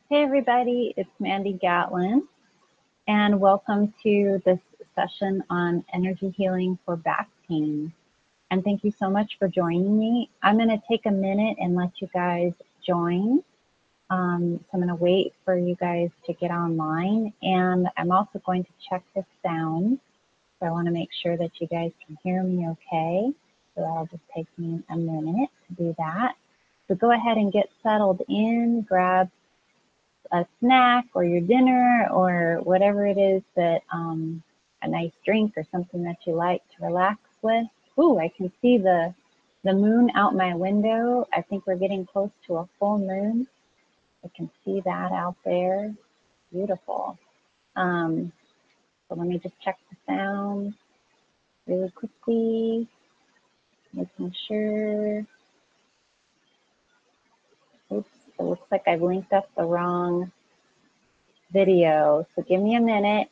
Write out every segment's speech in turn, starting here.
Hey everybody, it's Mandy Gatlin, and welcome to this session on energy healing for back pain. And thank you so much for joining me. I'm going to take a minute and let you guys join. So I'm going to wait for you guys to get online, and I'm also going to check the sound. So I want to make sure that you guys can hear me okay. So that'll just take me a minute to do that. So go ahead and get settled in, grab a snack or your dinner or whatever it is that a nice drink or something that you like to relax with. Ooh, I can see the moon out my window. I think we're getting close to a full moon. I can see that out there. Beautiful. So let me just check the sound really quickly, making sure. Oops, it looks like I've linked up the wrong video. So give me a minute.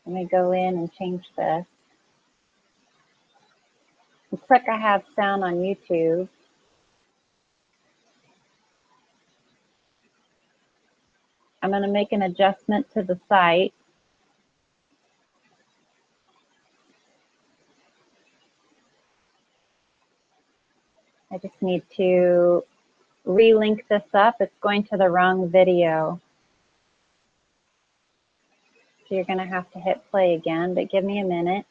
Let me go in and change this. Looks like I have sound on YouTube. I'm going to make an adjustment to the site. I just need to relink this up. It's going to the wrong video. So you're going to have to hit play again, but give me a minute.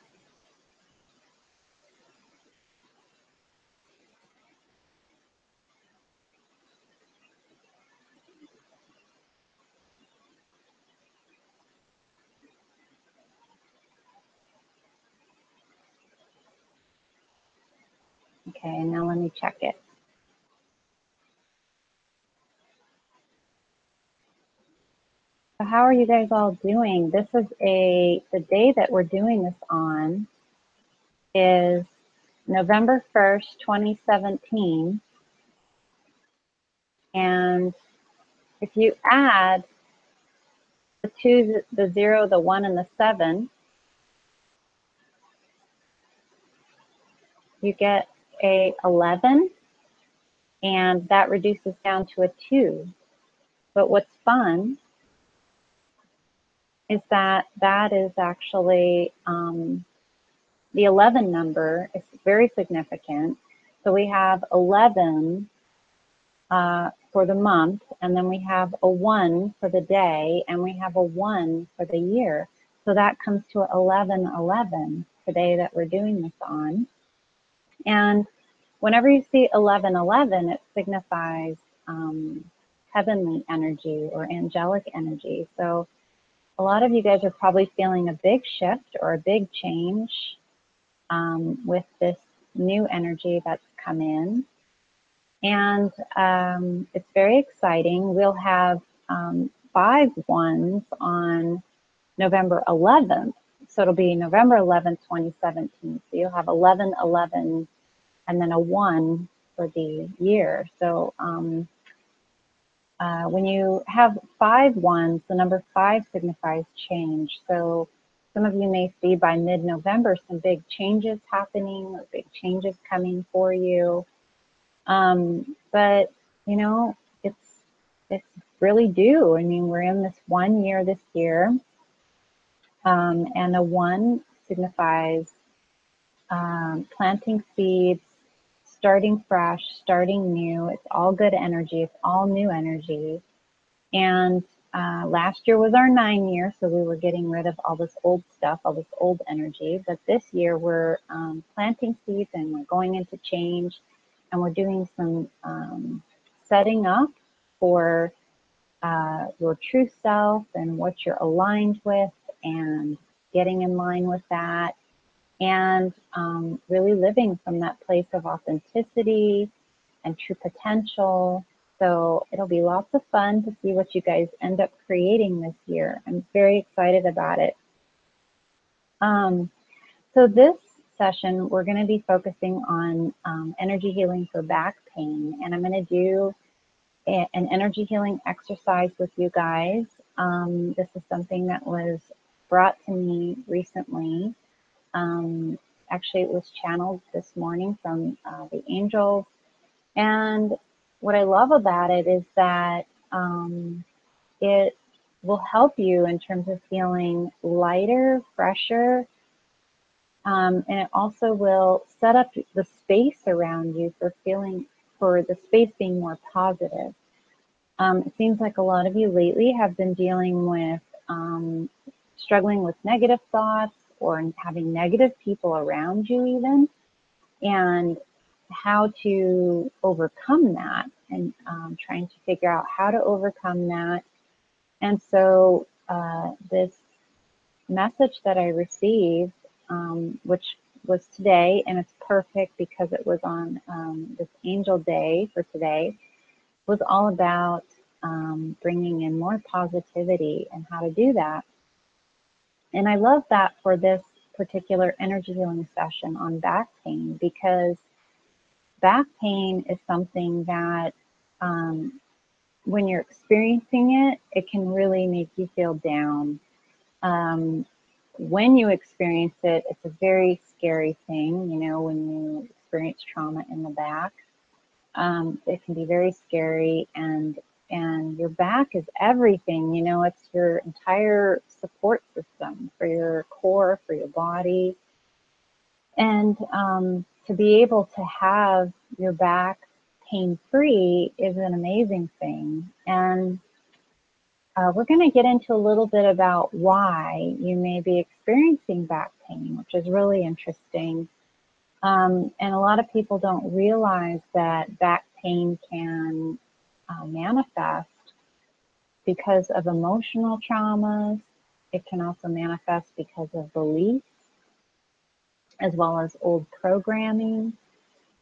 Okay, now let me check it. So how are you guys all doing? This is the day that we're doing this on is November 1st, 2017. And if you add the 2, the 0, the 1, and the 7, you get a 11, and that reduces down to a 2. But what's fun is that that is actually the 11 number is very significant. So we have 11 for the month, and then we have a 1 for the day, and we have a 1 for the year. So that comes to 11/11 today that we're doing this on. And whenever you see 11/11, it signifies heavenly energy or angelic energy. So a lot of you guys are probably feeling a big shift or a big change with this new energy that's come in. And it's very exciting. We'll have 5 1s on November 11th. So it'll be November 11th, 2017. So you'll have 11/11 and then a 1 for the year. So when you have 5 1s, the number 5 signifies change. So some of you may see by mid-November some big changes happening or big changes coming for you. But you know, it's really due. I mean, we're in this 1 year this year, and a 1 signifies planting seeds, starting fresh, starting new. It's all good energy. It's all new energy. And last year was our 9 year, so we were getting rid of all this old stuff, all this old energy. But this year we're planting seeds and we're going into change, and we're doing some setting up for your true self and what you're aligned with, and getting in line with that, and really living from that place of authenticity and true potential. So it'll be lots of fun to see what you guys end up creating this year. I'm very excited about it. So this session, we're going to be focusing on energy healing for back pain, and I'm going to do an energy healing exercise with you guys. This is something that was brought to me recently. Actually, it was channeled this morning from the angels. And what I love about it is that it will help you in terms of feeling lighter, fresher, and it also will set up the space around you for the space being more positive. It seems like a lot of you lately have been dealing with struggling with negative thoughts or having negative people around you even, and how to overcome that, and trying to figure out how to overcome that. And so this message that I received, which was today, and it's perfect because it was on this angel day for today, was all about bringing in more positivity and how to do that. And I love that for this particular energy healing session on back pain, because back pain is something that when you're experiencing it, it can really make you feel down. When you experience it, it's a very scary thing, you know, when you experience trauma in the back. It can be very scary, and your back is everything, you know, it's your entire support system for your core, for your body. And to be able to have your back pain-free is an amazing thing. And we're going to get into a little bit about why you may be experiencing back pain, which is really interesting. And a lot of people don't realize that back pain can manifest because of emotional traumas. It can also manifest because of beliefs, as well as old programming.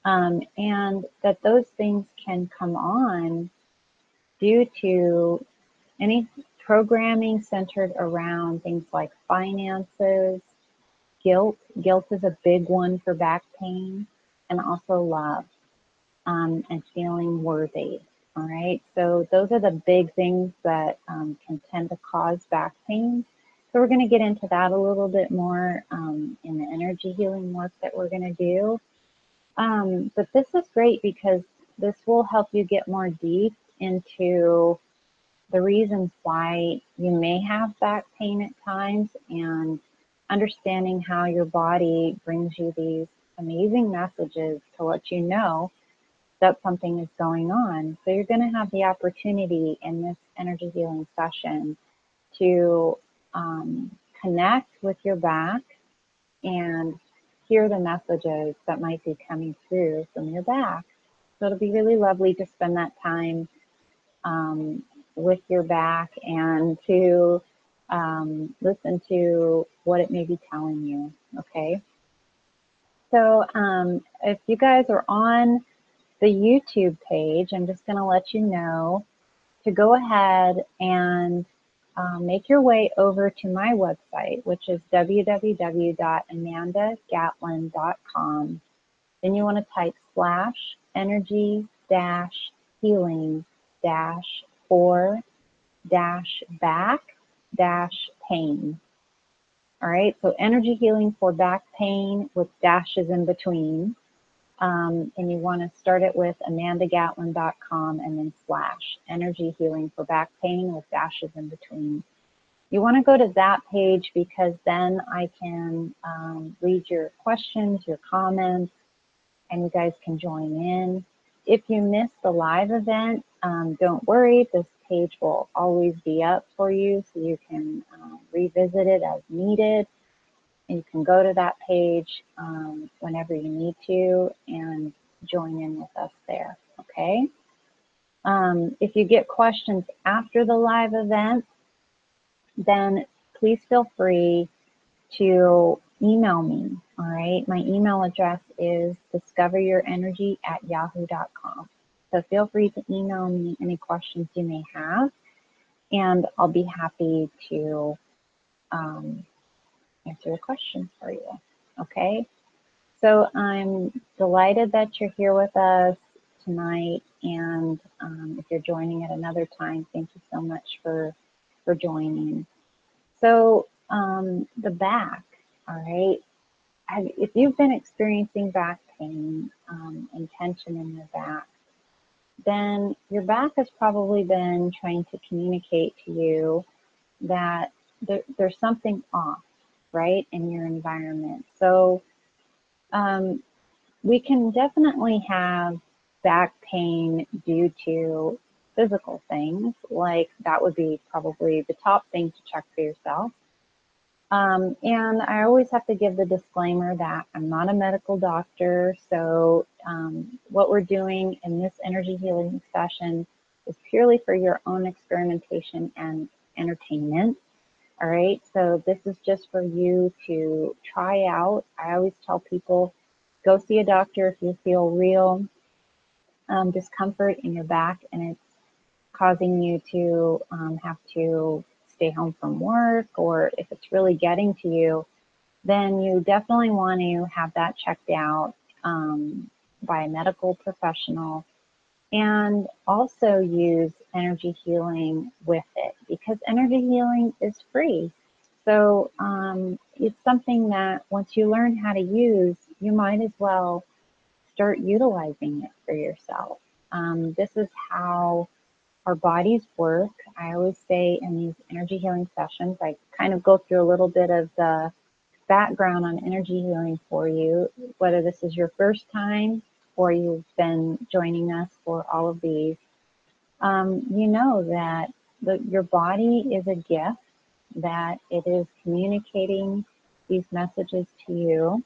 And that those things can come on due to any programming centered around things like finances, guilt. Guilt is a big one for back pain, and also love, and feeling worthy. All right, so those are the big things that can tend to cause back pain. So we're going to get into that a little bit more in the energy healing work that we're going to do. But this is great because this will help you get more deep into the reasons why you may have back pain at times, and understanding how your body brings you these amazing messages to let you know that something is going on. So you're going to have the opportunity in this energy healing session to connect with your back and hear the messages that might be coming through from your back. So it'll be really lovely to spend that time with your back and to listen to what it may be telling you, okay? So if you guys are on the YouTube page, I'm just going to let you know to go ahead and make your way over to my website, which is www.amandagatlin.com. Then you want to type /energy-healing-for-back-pain. All right, so energy healing for back pain with dashes in between. And you want to start it with amandagatlin.com and then /energy healing for back pain with dashes in between. You want to go to that page because then I can read your questions, your comments, and you guys can join in. If you missed the live event, don't worry, this page will always be up for you, so you can revisit it as needed. And you can go to that page whenever you need to and join in with us there, okay? If you get questions after the live event, then please feel free to email me, all right? My email address is discoveryourenergy@yahoo.com. So feel free to email me any questions you may have, and I'll be happy to answer the questions for you, okay? So I'm delighted that you're here with us tonight, and if you're joining at another time, thank you so much for joining. So the back, all right? If you've been experiencing back pain and tension in your back, then your back has probably been trying to communicate to you that there's something off, right, in your environment. So we can definitely have back pain due to physical things, like that would be probably the top thing to check for yourself. And I always have to give the disclaimer that I'm not a medical doctor, so what we're doing in this energy healing session is purely for your own experimentation and entertainment. All right, so this is just for you to try out. I always tell people, go see a doctor if you feel real discomfort in your back and it's causing you to have to stay home from work, or if it's really getting to you, then you definitely want to have that checked out by a medical professional, and also use energy healing with it, because energy healing is free. So it's something that once you learn how to use, you might as well start utilizing it for yourself. This is how our bodies work. I always say in these energy healing sessions, I kind of go through a little bit of the background on energy healing for you, whether this is your first time or you've been joining us for all of these. You know that your body is a gift, that it is communicating these messages to you,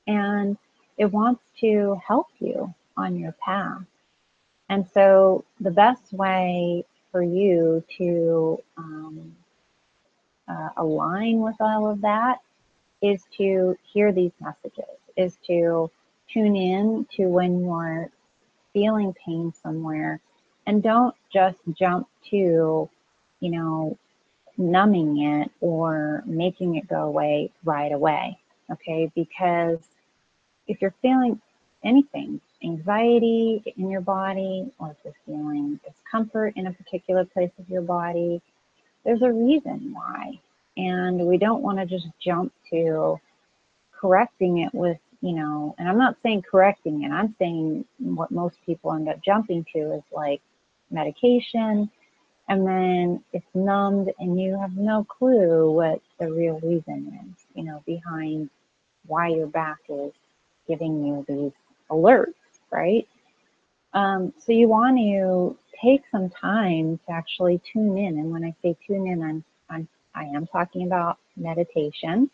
and it wants to help you on your path. And so the best way for you to align with all of that is to hear these messages, is to tune in to when you're feeling pain somewhere, and don't just jump to, numbing it or making it go away right away, okay? Because if you're feeling anything, anxiety in your body, or if you're feeling discomfort in a particular place of your body, there's a reason why. And we don't want to just jump to correcting it with, and I'm not saying correcting it, I'm saying what most people end up jumping to is like medication, and then it's numbed and you have no clue what the real reason is, behind why your back is giving you these alerts, right? So you want to take some time to actually tune in. And when I say tune in, I am talking about meditation.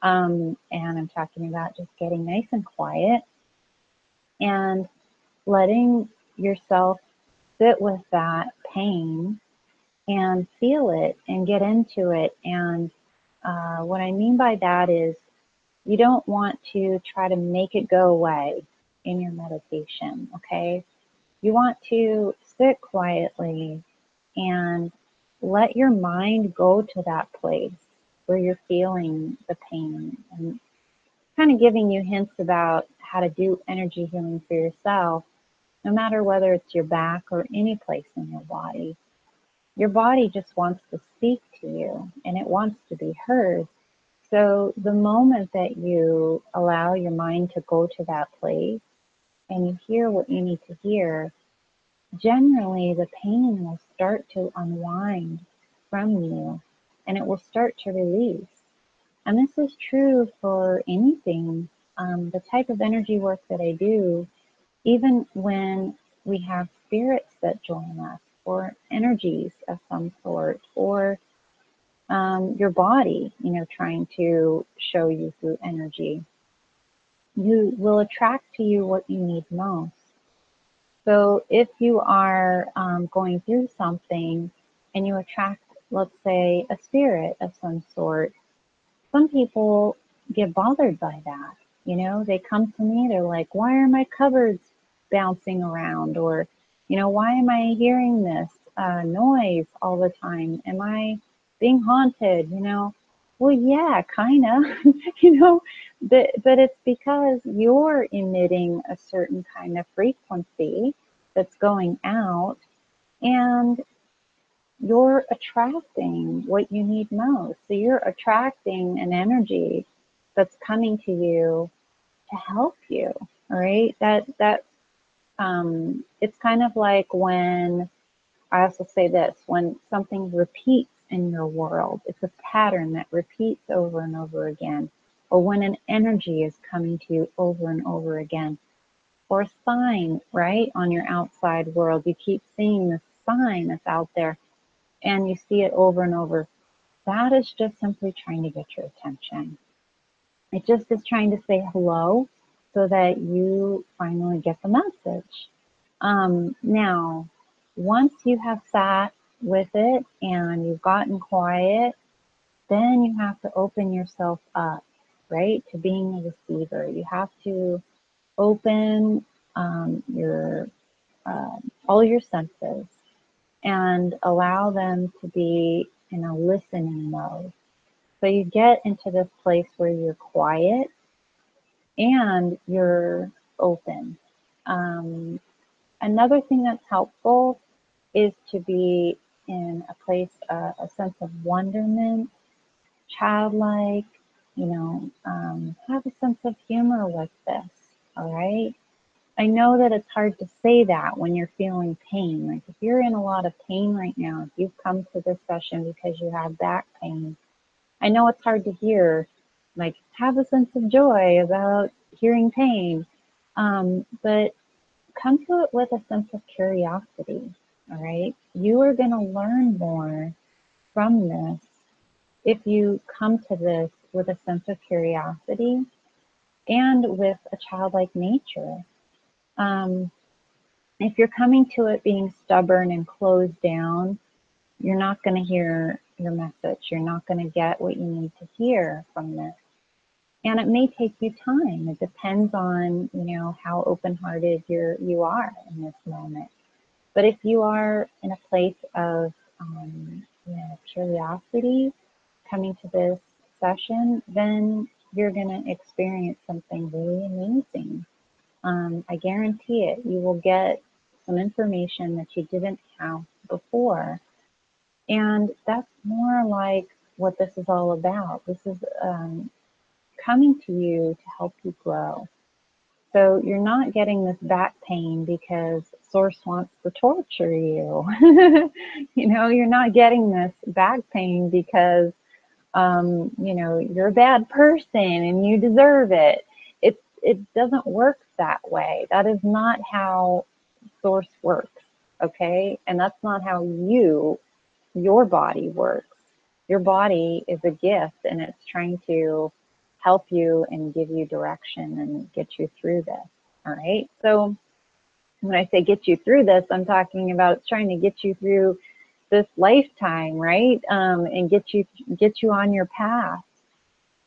And I'm talking about just getting nice and quiet and letting yourself sit with that pain and feel it and get into it. And what I mean by that is you don't want to try to make it go away in your meditation, okay? You want to sit quietly and let your mind go to that place where you're feeling the pain, and kind of giving you hints about how to do energy healing for yourself, no matter whether it's your back or any place in your body. Your body just wants to speak to you, and it wants to be heard. So the moment that you allow your mind to go to that place and you hear what you need to hear, generally the pain will start to unwind from you and it will start to release. And this is true for anything. The type of energy work that I do, even when we have spirits that join us, or energies of some sort, or your body, trying to show you through energy, you will attract to you what you need most. So if you are going through something and you attract, let's say, a spirit of some sort, some people get bothered by that. They come to me, they're like, why are my cupboards bouncing around? Or, why am I hearing this noise all the time? Am I being haunted? Well, yeah, kind of, but it's because you're emitting a certain kind of frequency that's going out, and you're attracting what you need most. So you're attracting an energy that's coming to you to help you, all right? That It's kind of like when, I also say this, when something repeats in your world, it's a pattern that repeats over and over again, or when an energy is coming to you over and over again, or a sign, right, on your outside world. You keep seeing this sign that's out there and you see it over and over. That is just simply trying to get your attention. It just is trying to say hello so that you finally get the message. Now, once you have sat with it and you've gotten quiet, then you have to open yourself up, right, to being a receiver. You have to open your all your senses and allow them to be in a listening mode. So you get into this place where you're quiet and you're open. Another thing that's helpful is to be in a place, a sense of wonderment, childlike, have a sense of humor with this, all right? I know that it's hard to say that when you're feeling pain. Like if you're in a lot of pain right now, if you've come to this session because you have back pain, I know it's hard to hear, like have a sense of joy about hearing pain, but come to it with a sense of curiosity, all right? You are going to learn more from this if you come to this with a sense of curiosity and with a childlike nature. If you're coming to it being stubborn and closed down, you're not going to hear your message. You're not going to get what you need to hear from this. And it may take you time. It depends on, how open-hearted you are in this moment. But if you are in a place of, curiosity coming to this session, then you're going to experience something really amazing. I guarantee it. You will get some information that you didn't have before. And that's more like what this is all about. This is coming to you to help you grow. So you're not getting this back pain because Source wants to torture you. You're not getting this back pain because, you're a bad person and you deserve it. It doesn't work that way. That is not how Source works, okay? And that's not how your body works. Your body is a gift and it's trying to help you and give you direction and get you through this, all right? So when I say get you through this, I'm talking about trying to get you through this lifetime, right? And get you on your path.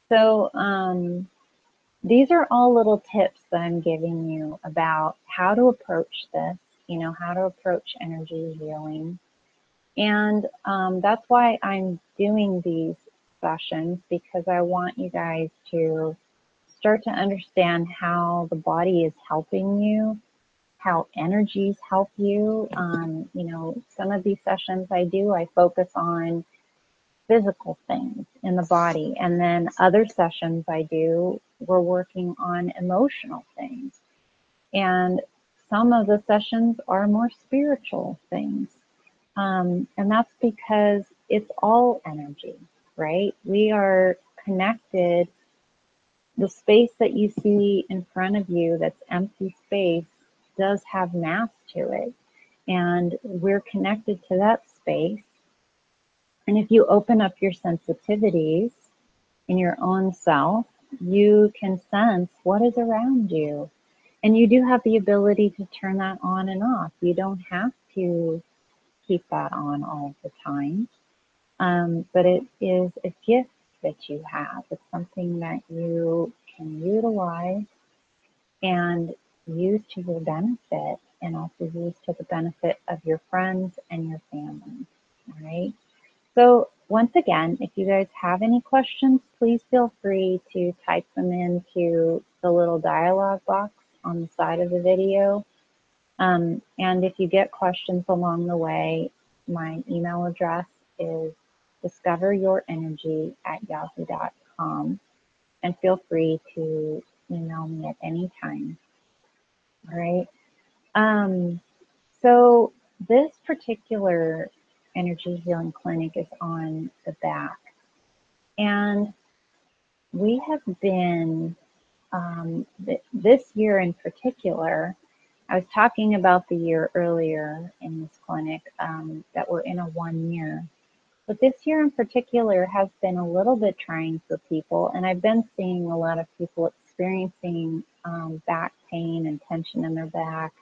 So these are all little tips that I'm giving you about how to approach this, how to approach energy healing. And that's why I'm doing these sessions, because I want you guys to start to understand how the body is helping you, how energies help you. Some of these sessions I focus on physical things in the body. And then other sessions we're working on emotional things. And some of the sessions are more spiritual things. And that's because it's all energy, right? We are connected. The space that you see in front of you that's empty space does have mass to it. And we're connected to that space. And if you open up your sensitivities in your own self, you can sense what is around you. And you do have the ability to turn that on and off. You don't have to keep that on all the time. But it is a gift that you have. It's something that you can utilize and use to your benefit, and also use to the benefit of your friends and your family. All right. So once again, if you guys have any questions, please feel free to type them into the little dialog box on the side of the video. And if you get questions along the way, my email address is discoveryourenergy@yahoo.com, and feel free to email me at any time. All right. So this particular energy healing clinic is on the back. And we have been, this year in particular, I was talking about the year earlier in this clinic that we're in a 1 year. But this year in particular has been a little bit trying for people. And I've been seeing a lot of people experiencing back pain and tension in their back,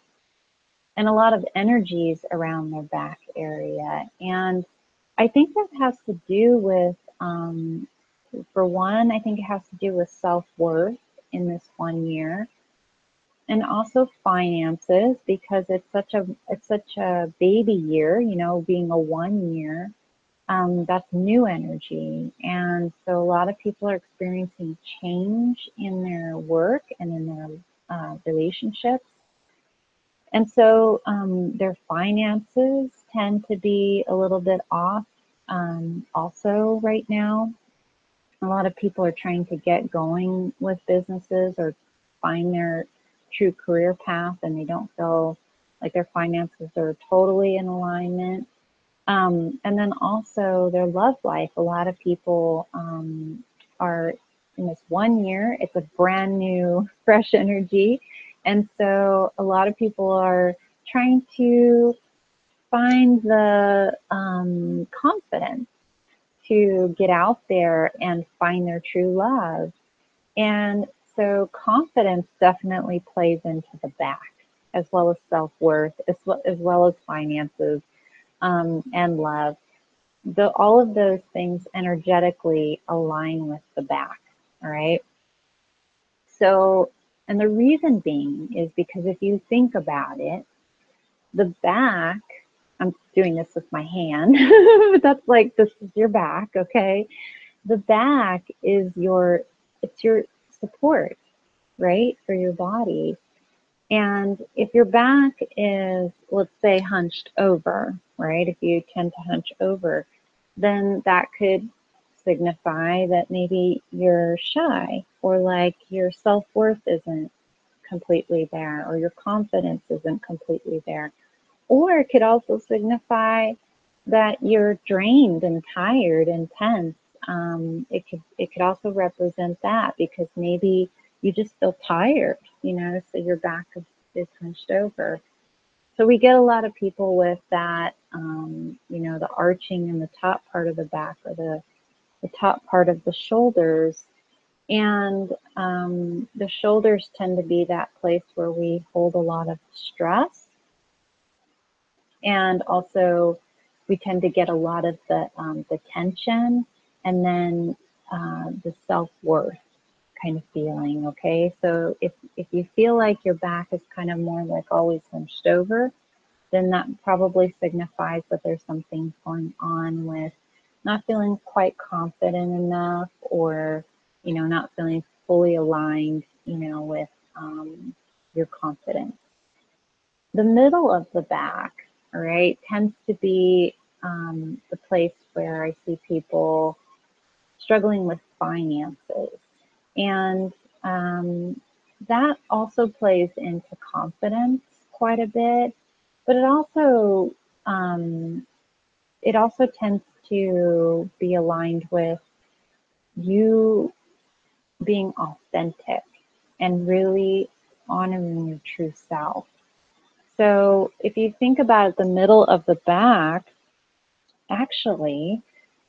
and a lot of energies around their back area. And I think that has to do with, for one, I think it has to do with self-worth in this 1 year, and also finances, because it's such a baby year, you know, being a 1 year. That's new energy. And so a lot of people are experiencing change in their work and in their relationships. And so their finances tend to be a little bit off also right now. A lot of people are trying to get going with businesses or find their true career path, and they don't feel like their finances are totally in alignment. And then also their love life. A lot of people are in this 1 year. It's a brand new, fresh energy. And so a lot of people are trying to find the confidence to get out there and find their true love. And so confidence definitely plays into the back, as well as self-worth, as well as finances and love. All of those things energetically align with the back, all right? So, and the reason being is because if you think about it, the back, I'm doing this with my hand, but that's like, this is your back, okay? The back is it's your support, right, for your body. And if your back is, let's say, hunched over, right, if you tend to hunch over, then that could signify that maybe you're shy, or like your self-worth isn't completely there, or your confidence isn't completely there. Or it could also signify that you're drained and tired and tense. It could also represent that, because maybe you just feel tired, you know, so your back is hunched over. So we get a lot of people with that, you know, the arching in the top part of the back, or the top part of the shoulders. And the shoulders tend to be that place where we hold a lot of stress. And also we tend to get a lot of the tension, and then the self-worth kind of feeling, okay? So if you feel like your back is kind of more like always hunched over, then that probably signifies that there's something going on with not feeling quite confident enough, or, you know, not feeling fully aligned, you know, with your confidence. The middle of the back, all right, tends to be the place where I see people struggling with finances. And that also plays into confidence quite a bit, but it also tends to be aligned with you being authentic and really honoring your true self. So if you think about it, the middle of the back actually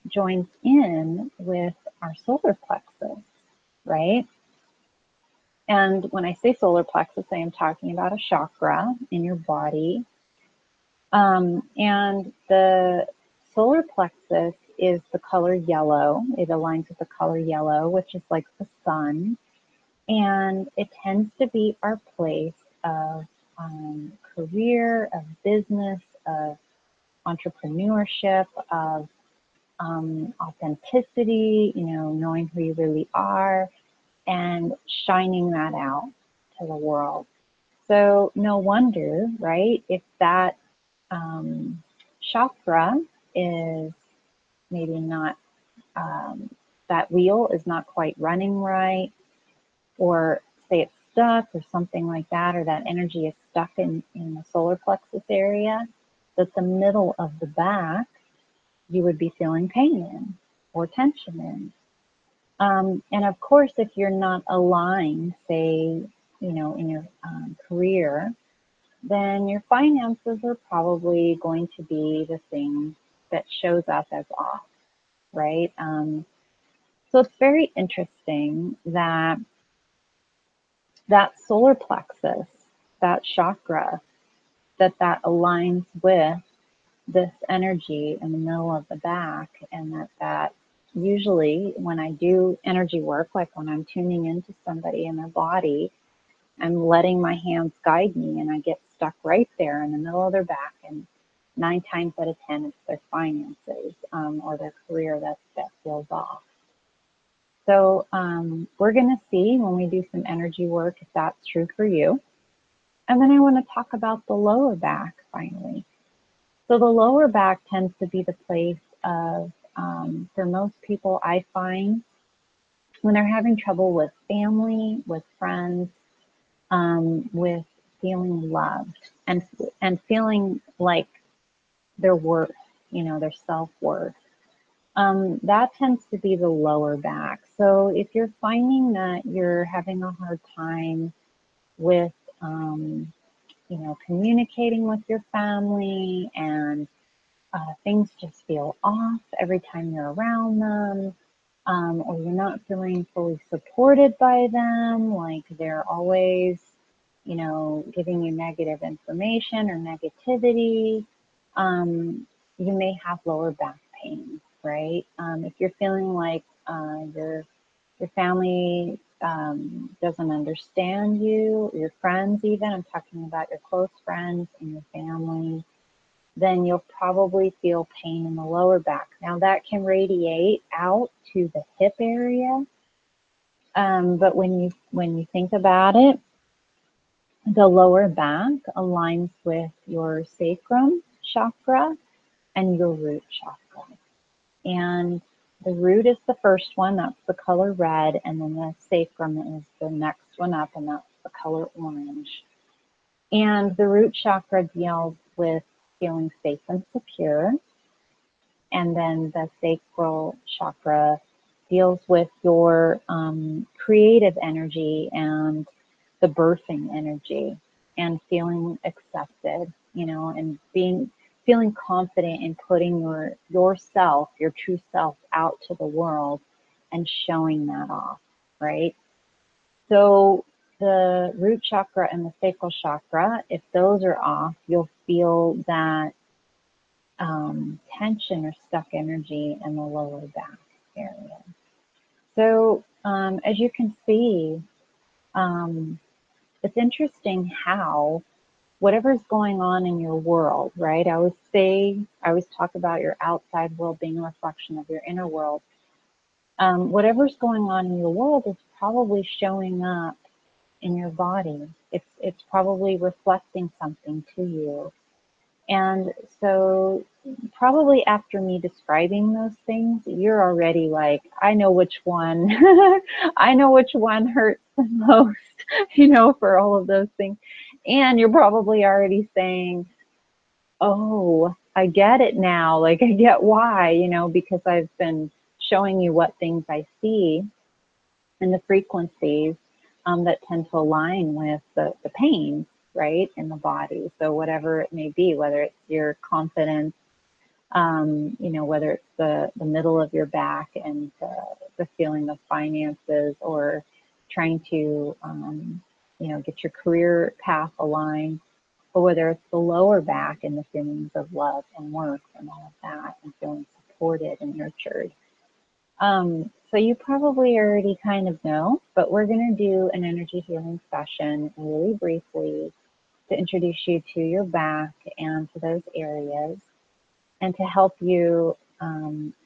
joins in with our solar plexus, right? And when I say solar plexus, I am talking about a chakra in your body. And the solar plexus is the color yellow. It aligns with the color yellow, which is like the sun. And it tends to be our place of career, of business, of entrepreneurship, of authenticity, you know, knowing who you really are and shining that out to the world. So no wonder, right, if that chakra is maybe not, that wheel is not quite running right, or say it's stuck or something like that, or that energy is stuck in the solar plexus area, that the middle of the back, you would be feeling pain in or tension in. And of course, if you're not aligned, say, in your career, then your finances are probably going to be the thing that shows up as off, right? So it's very interesting that solar plexus, that chakra, that aligns with this energy in the middle of the back, and that usually when I do energy work, like when I'm tuning into somebody in their body, I'm letting my hands guide me, and I get stuck right there in the middle of their back, and 9 times out of 10 it's their finances or their career that feels off. So we're going to see when we do some energy work if that's true for you. And then I want to talk about the lower back finally. So the lower back tends to be the place of, for most people, I find, when they're having trouble with family, with friends, with feeling loved and feeling like their worth, their self-worth. That tends to be the lower back. So if you're finding that you're having a hard time with, communicating with your family, and things just feel off every time you're around them, or you're not feeling fully supported by them, like they're always, giving you negative information or negativity, you may have lower back pain, right? If you're feeling like your family doesn't understand you, your friends even, I'm talking about your close friends and your family, then you'll probably feel pain in the lower back. Now that can radiate out to the hip area, but when you think about it, the lower back aligns with your sacral chakra and your root chakra. And the root is the first one, that's the color red, and then the sacrum is the next one up, and that's the color orange. And the root chakra deals with feeling safe and secure. And then the sacral chakra deals with your creative energy and the birthing energy and feeling accepted, and feeling confident in putting yourself, your true self, out to the world and showing that off, right? So the root chakra and the sacral chakra, if those are off, you'll feel that tension or stuck energy in the lower back area. So as you can see, it's interesting how whatever's going on in your world, right? I always talk about your outside world being a reflection of your inner world. Whatever's going on in your world is probably showing up in your body. It's probably reflecting something to you. And so probably after me describing those things, you're already like, I know which one, I know which one hurts the most, for all of those things. And you're probably already saying, oh, I get it now. Like, I get why, because I've been showing you what things I see and the frequencies that tend to align with the pain, right, in the body. So whatever it may be, whether it's your confidence, whether it's the middle of your back and the feeling of finances, or trying to, get your career path aligned, or whether it's the lower back and the feelings of love and worth and all of that, and feeling supported and nurtured. So you probably already kind of know, but we're going to do an energy healing session really briefly to introduce you to your back and to those areas, and to help you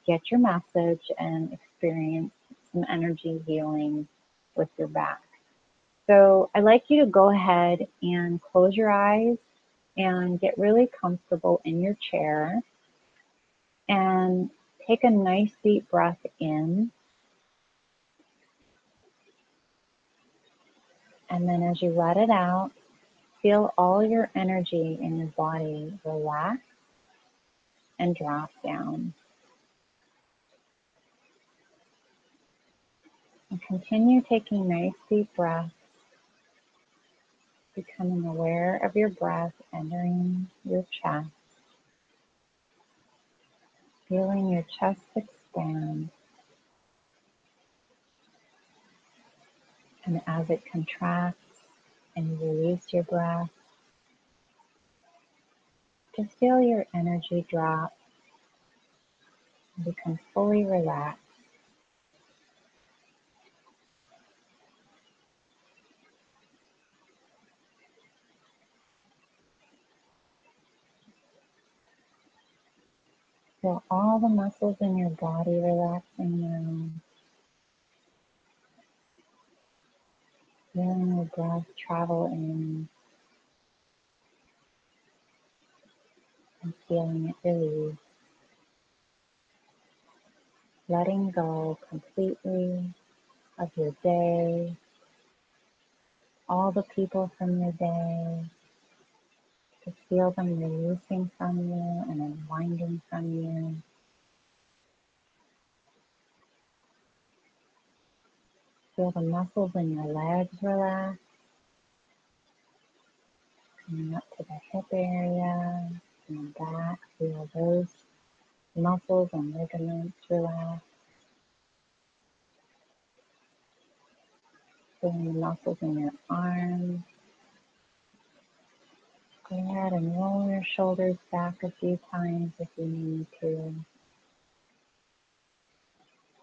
get your message and experience some energy healing with your back. So I'd like you to go ahead and close your eyes and get really comfortable in your chair, and take a nice deep breath in. And then as you let it out, feel all your energy in your body relax and drop down. And continue taking nice deep breaths, becoming aware of your breath entering your chest, feeling your chest expand. And as it contracts and you release your breath, just feel your energy drop and become fully relaxed. Feel all the muscles in your body relaxing now. Feeling your breath travel in and feeling it release. Letting go completely of your day, all the people from your day. Just feel them releasing from you and unwinding from you. Feel the muscles in your legs relax, coming up to the hip area and back. Feel those muscles and ligaments relax. Feeling the muscles in your arms. Go ahead and roll your shoulders back a few times if you need to.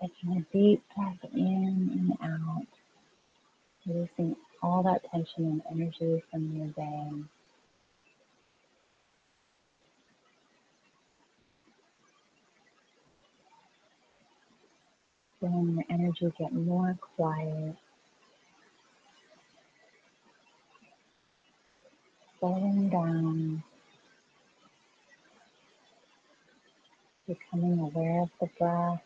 Taking a deep breath in and out, releasing all that tension and energy from your day. Feeling your energy get more quiet, slowing down, becoming aware of the breath.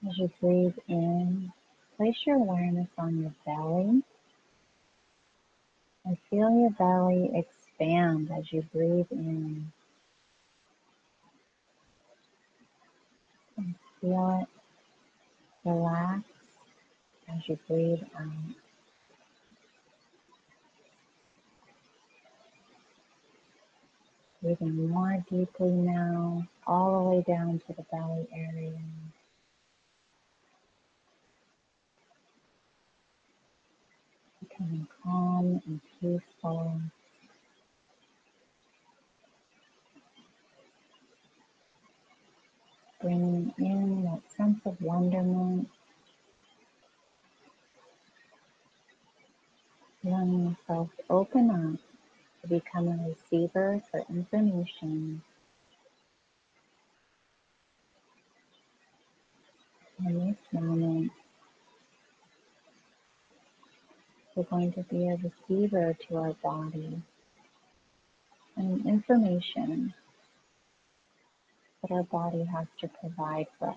As you breathe in, place your awareness on your belly and feel your belly expand as you breathe in. And feel it relax as you breathe out. Breathing more deeply now, all the way down to the belly area. Becoming calm and peaceful. Bringing in that sense of wonderment. Allowing yourself to open up to become a receiver for information. In this moment, we're going to be a receiver to our body and information that our body has to provide for us.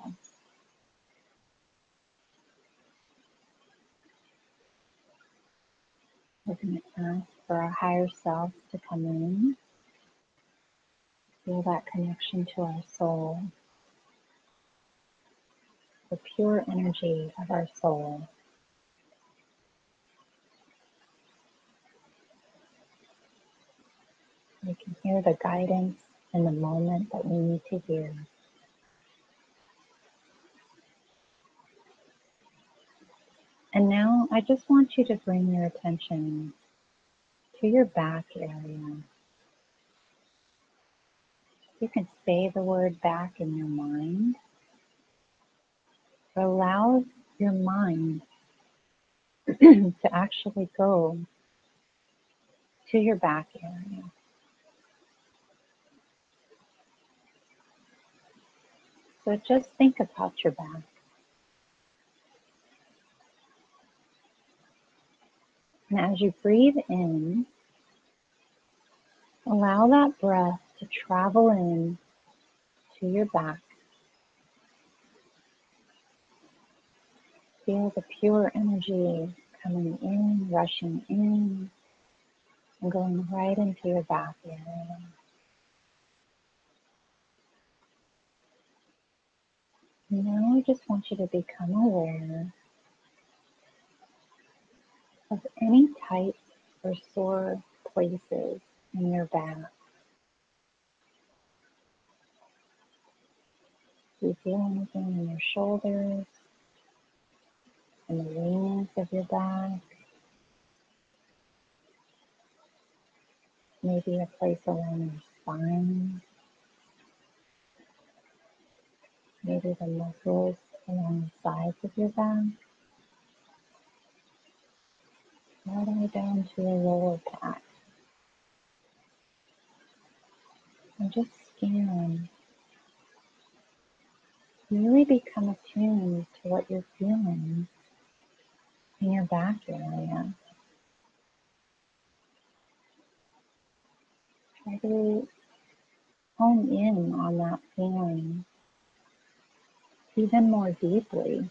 We're going to ask for our higher self to come in, feel that connection to our soul, the pure energy of our soul. We can hear the guidance in the moment that we need to hear. And now I just want you to bring your attention to your back area. You can say the word back in your mind, but allow your mind to actually go to your back area. So just think about your back. And as you breathe in, allow that breath to travel in to your back. Feel the pure energy coming in, rushing in, and going right into your back area. Now I just want you to become aware of any tight or sore places in your back. Do you feel anything in your shoulders, in the wings of your back? Maybe a place along your spine. Maybe the muscles along the sides of your back. All the way down to your lower back. And just scan. Really become attuned to what you're feeling in your back area. Try to hone in on that feeling even more deeply.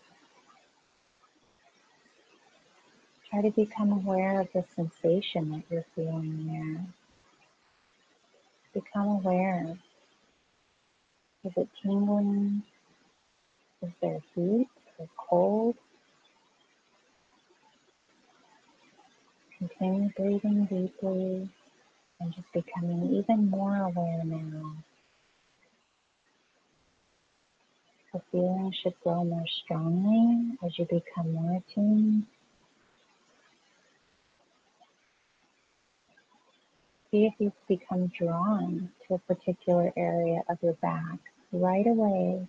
Try to become aware of the sensation that you're feeling there. Become aware. Is it tingling? Is there heat or cold? Continue breathing deeply and just becoming even more aware now. The feeling should grow more strongly as you become more attuned. See if you become drawn to a particular area of your back right away.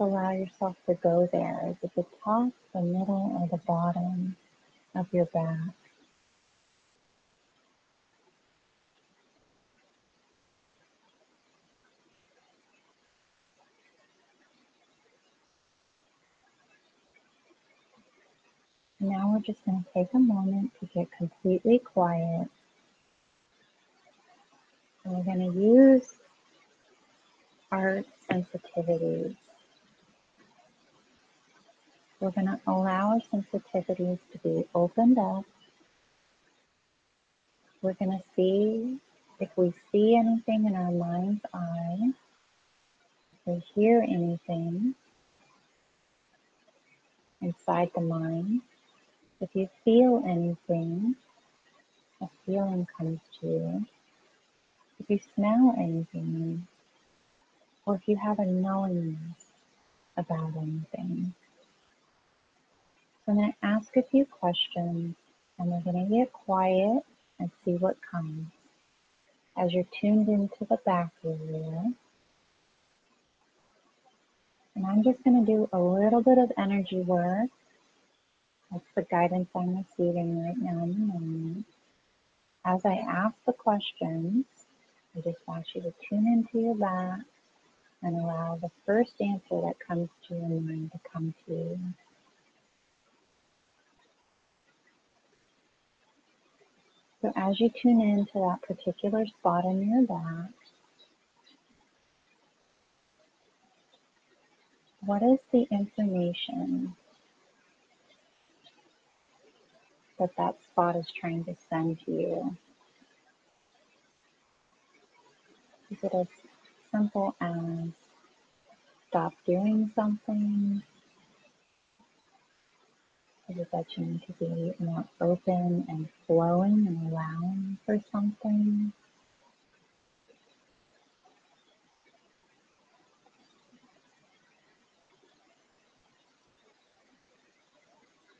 Allow yourself to go there. Is it the top, the middle, or the bottom of your back? Now we're just going to take a moment to get completely quiet. And we're going to use our sensitivities. We're going to allow our sensitivities to be opened up. We're going to see if we see anything in our mind's eye, if we hear anything inside the mind, if you feel anything, a feeling comes to you, if you smell anything, or if you have a knowingness about anything. So I'm going to ask a few questions, and we're going to get quiet and see what comes. As you're tuned into the back area, and I'm just going to do a little bit of energy work. That's the guidance I'm receiving right now in the moment. As I ask the questions, I just want you to tune into your back and allow the first answer that comes to your mind to come to you. So as you tune into that particular spot in your back, what is the information that that spot is trying to send to you? Is it as simple as stop doing something? Is it that you need to be more open and flowing and allowing for something?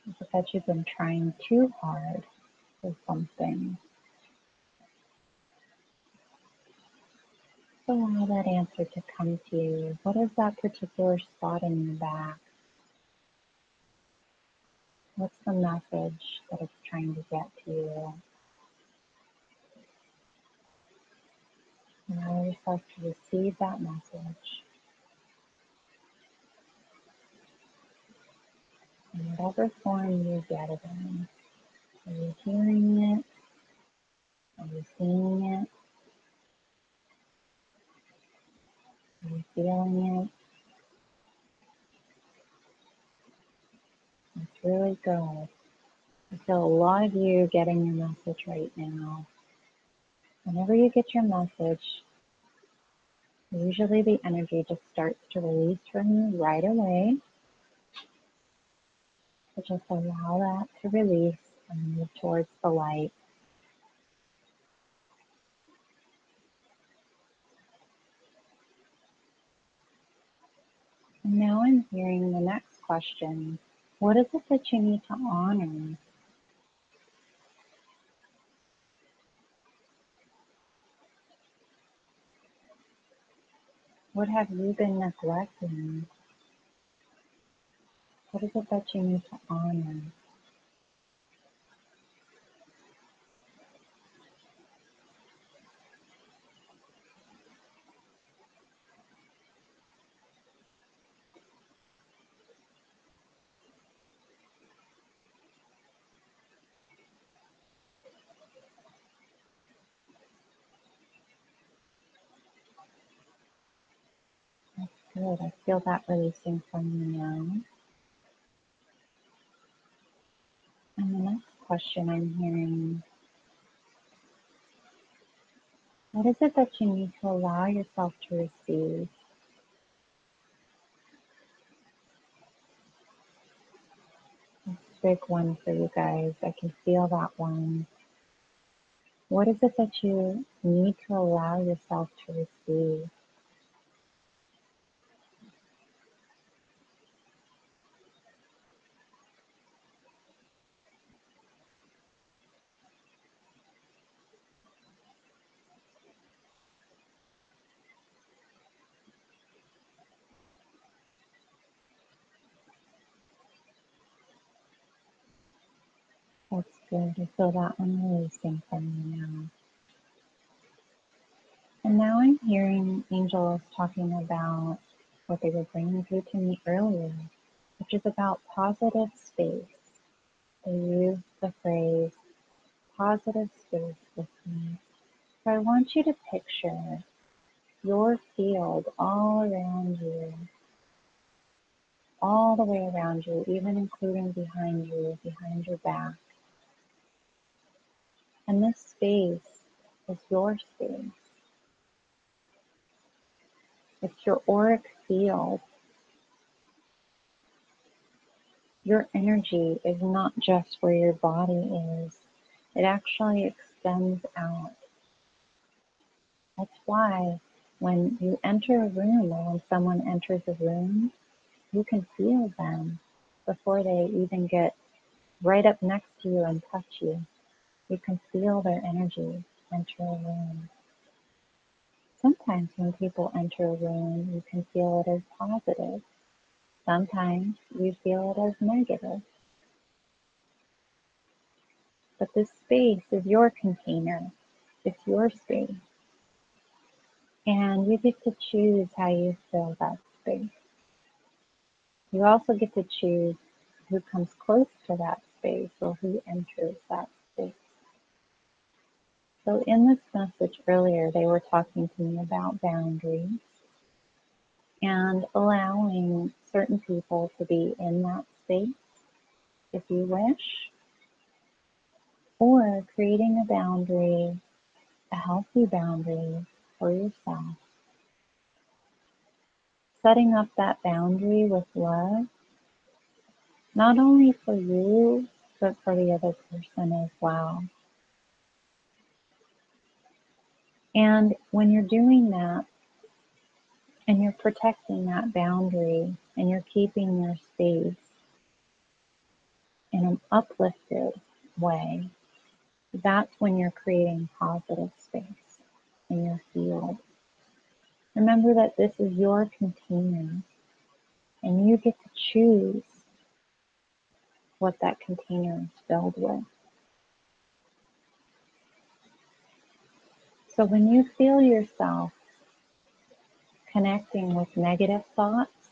Is it that you've been trying too hard for something? So allow that answer to come to you. What is that particular spot in your back? What's the message that it's trying to get to you? Allow yourself to receive that message. In whatever form you get it in. Are you hearing it? Are you seeing it? Are you feeling it? It's really good. I feel a lot of you getting your message right now. Whenever you get your message, usually the energy just starts to release from you right away. So just allow that to release and move towards the light. And now I'm hearing the next question. What is it that you need to honor? What have you been neglecting? What is it that you need to honor? That's good. I feel that releasing from you now. And the next question I'm hearing, what is it that you need to allow yourself to receive? That's a big one for you guys. I can feel that one. What is it that you need to allow yourself to receive? That's good. I feel that one releasing from you now. And now I'm hearing angels talking about what they were bringing through to me earlier, which is about positive space. They use the phrase positive space with me. So I want you to picture your field all around you, all the way around you, even including behind you, behind your back. And this space is your space. It's your auric field. Your energy is not just where your body is. It actually extends out. That's why when you enter a room or when someone enters a room, you can feel them before they even get right up next to you and touch you. You can feel their energy enter a room. Sometimes when people enter a room, you can feel it as positive. Sometimes you feel it as negative. But this space is your container. It's your space. And you get to choose how you fill that space. You also get to choose who comes close to that space or who enters that space. So in this message earlier, they were talking to me about boundaries and allowing certain people to be in that space if you wish, or creating a boundary, a healthy boundary for yourself. Setting up that boundary with love, not only for you, but for the other person as well. And when you're doing that, and you're protecting that boundary, and you're keeping your space in an uplifted way, that's when you're creating positive space in your field. Remember that this is your container, and you get to choose what that container is filled with. So when you feel yourself connecting with negative thoughts,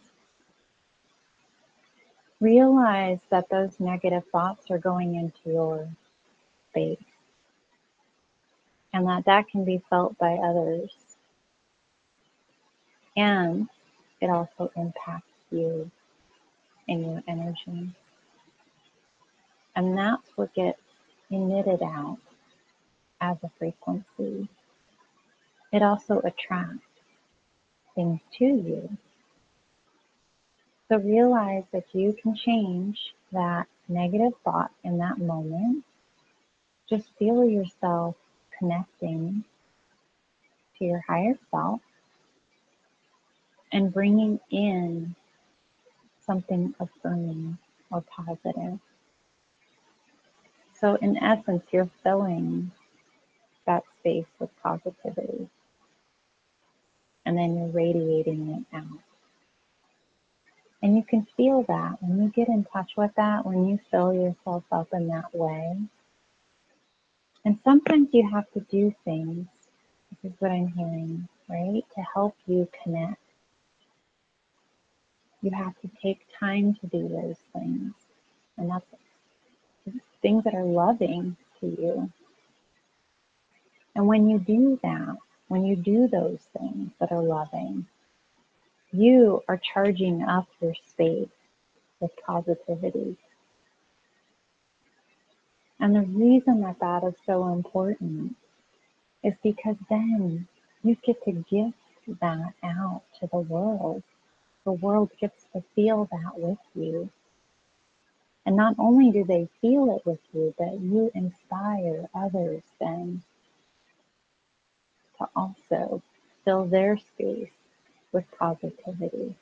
realize that those negative thoughts are going into your space and that can be felt by others. And it also impacts you in your energy. And that's what gets emitted out as a frequency. It also attracts things to you. So realize that you can change that negative thought in that moment. Just feel yourself connecting to your higher self and bringing in something affirming or positive. So in essence, you're filling that space with positivity, and then you're radiating it out. And you can feel that when you get in touch with that, when you fill yourself up in that way. And sometimes you have to do things, this is what I'm hearing, right, to help you connect. You have to take time to do those things. And that's things that are loving to you. And when you do that, when you do those things that are loving, you are charging up your space with positivity. And the reason that that is so important is because then you get to gift that out to the world. The world gets to feel that with you. And not only do they feel it with you, but you inspire others then to also fill their space with positivity.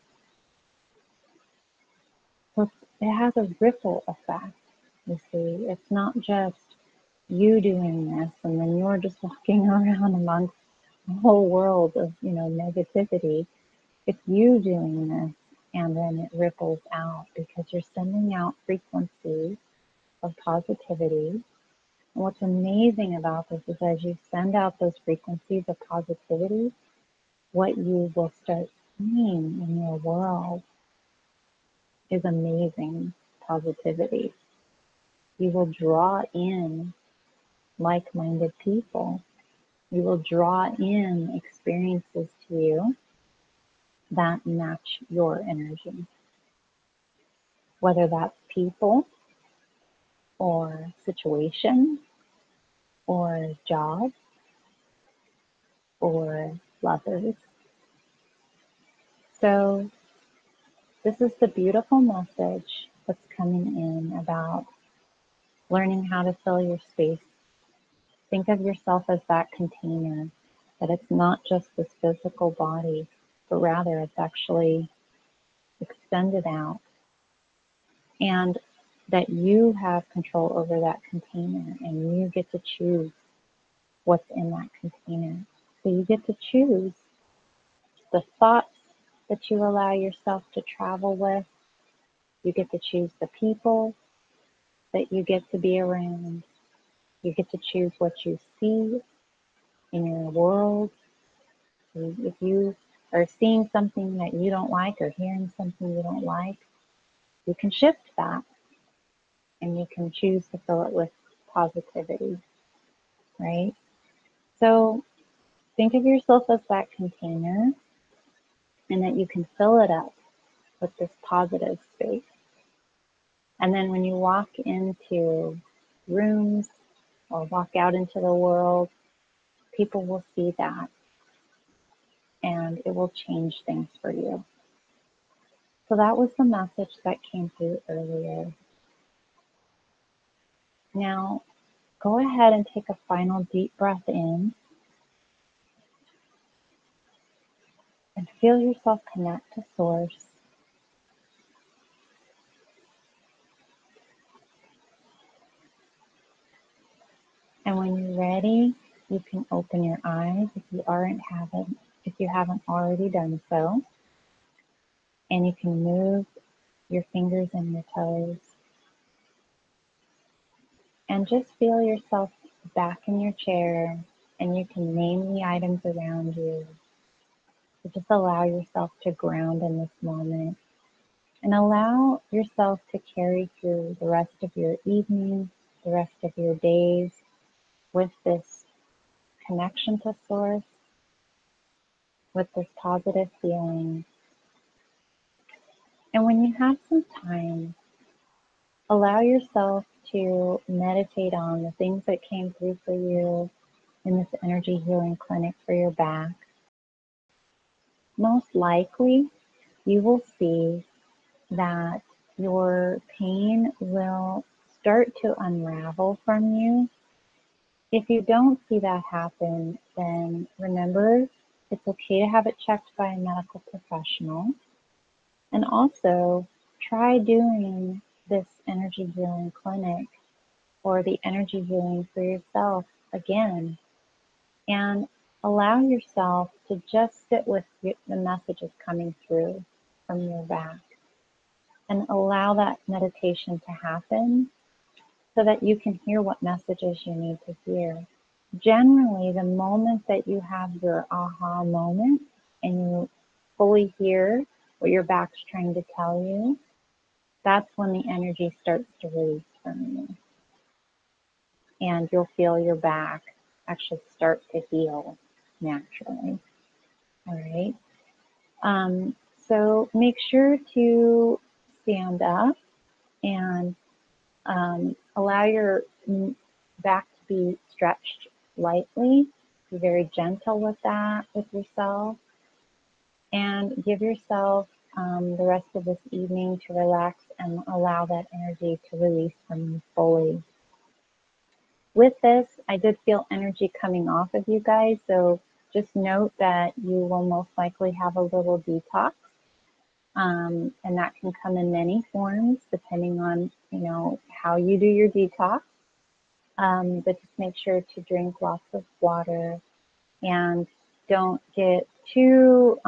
So it has a ripple effect, you see. It's not just you doing this and then you're just walking around amongst a whole world of, negativity. It's you doing this and then it ripples out because you're sending out frequencies of positivity. And what's amazing about this is as you send out those frequencies of positivity, what you will start seeing in your world is amazing positivity. You will draw in like-minded people. You will draw in experiences to you that match your energy. Whether that's people or situations or jobs or lovers. So this is the beautiful message that's coming in about learning how to fill your space. Think of yourself as that container, that it's not just this physical body, but rather it's actually extended out, and that you have control over that container and you get to choose what's in that container. So you get to choose the thoughts that you allow yourself to travel with. You get to choose the people that you get to be around. You get to choose what you see in your world. If you are seeing something that you don't like or hearing something you don't like, you can shift that and you can choose to fill it with positivity, right? So think of yourself as that container and that you can fill it up with this positive space. And then when you walk into rooms or walk out into the world, people will see that and it will change things for you. So that was the message that came through earlier. Now, go ahead and take a final deep breath in and feel yourself connect to Source. And when you're ready, you can open your eyes if you haven't already done so. And you can move your fingers and your toes. And just feel yourself back in your chair, and you can name the items around you. So just allow yourself to ground in this moment and allow yourself to carry through the rest of your evening, the rest of your days with this connection to Source, with this positive feeling. And when you have some time, allow yourself to meditate on the things that came through for you in this energy healing clinic for your back. Most likely, you will see that your pain will start to unravel from you. If you don't see that happen, then remember, it's okay to have it checked by a medical professional. And also, try doing this energy healing clinic or the energy healing for yourself again. And allow yourself to just sit with the messages coming through from your back. And allow that meditation to happen so that you can hear what messages you need to hear. Generally, the moment that you have your aha moment and you fully hear what your back's trying to tell you, that's when the energy starts to release from you. And you'll feel your back actually start to heal naturally. All right. So make sure to stand up and allow your back to be stretched lightly. Be very gentle with that, with yourself. And give yourself the rest of this evening to relax and allow that energy to release from you fully. With this, I did feel energy coming off of you guys, so just note that you will most likely have a little detox. And that can come in many forms depending on, how you do your detox. But just make sure to drink lots of water and don't get too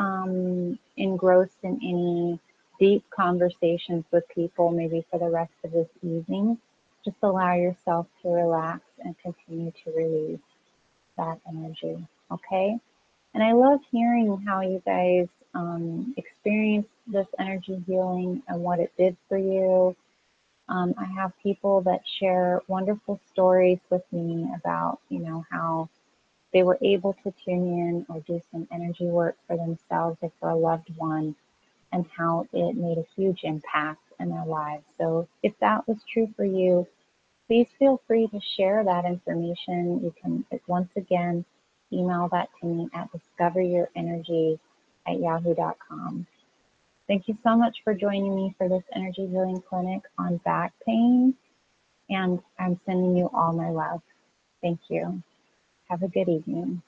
engrossed in any deep conversations with people maybe for the rest of this evening. Just allow yourself to relax and continue to release that energy, okay? And I love hearing how you guys experienced this energy healing and what it did for you. I have people that share wonderful stories with me about, how they were able to tune in or do some energy work for themselves or for a loved one, and how it made a huge impact in their lives. So if that was true for you, please feel free to share that information. You can, once again, email that to me at discoveryourenergy@yahoo.com. Thank you so much for joining me for this energy healing clinic on back pain, and I'm sending you all my love. Thank you. Have a good evening.